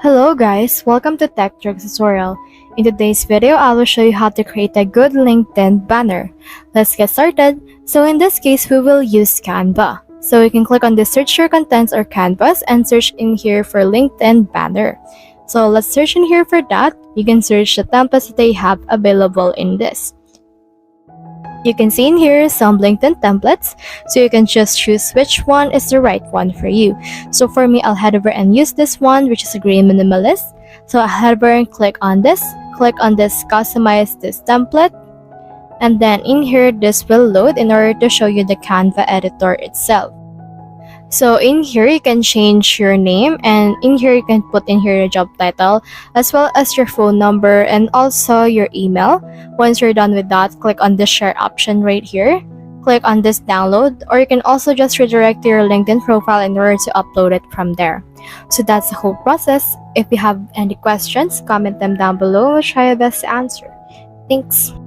Hello guys, welcome to Tech Tricks tutorial. In today's video, I will show you how to create a good LinkedIn banner. Let's get started. So in this case, we will use Canva. So you can click on the search your contents or canvas and search in here for LinkedIn banner. So let's search in here for that. You can search the templates that they have available in this. You can see in here some LinkedIn templates, so you can just choose which one is the right one for you. So for me, I'll head over and use this one, which is a green minimalist. So I'll head over and click on this, customize this template, and then in here, this will load in order to show you the Canva editor itself. So in here, you can change your name, and in here, you can put in here your job title, as well as your phone number and also your email. Once you're done with that, click on the share option right here. Click on this download, or you can also just redirect to your LinkedIn profile in order to upload it from there. So that's the whole process. If you have any questions, comment them down below. We'll try our best to answer. Thanks.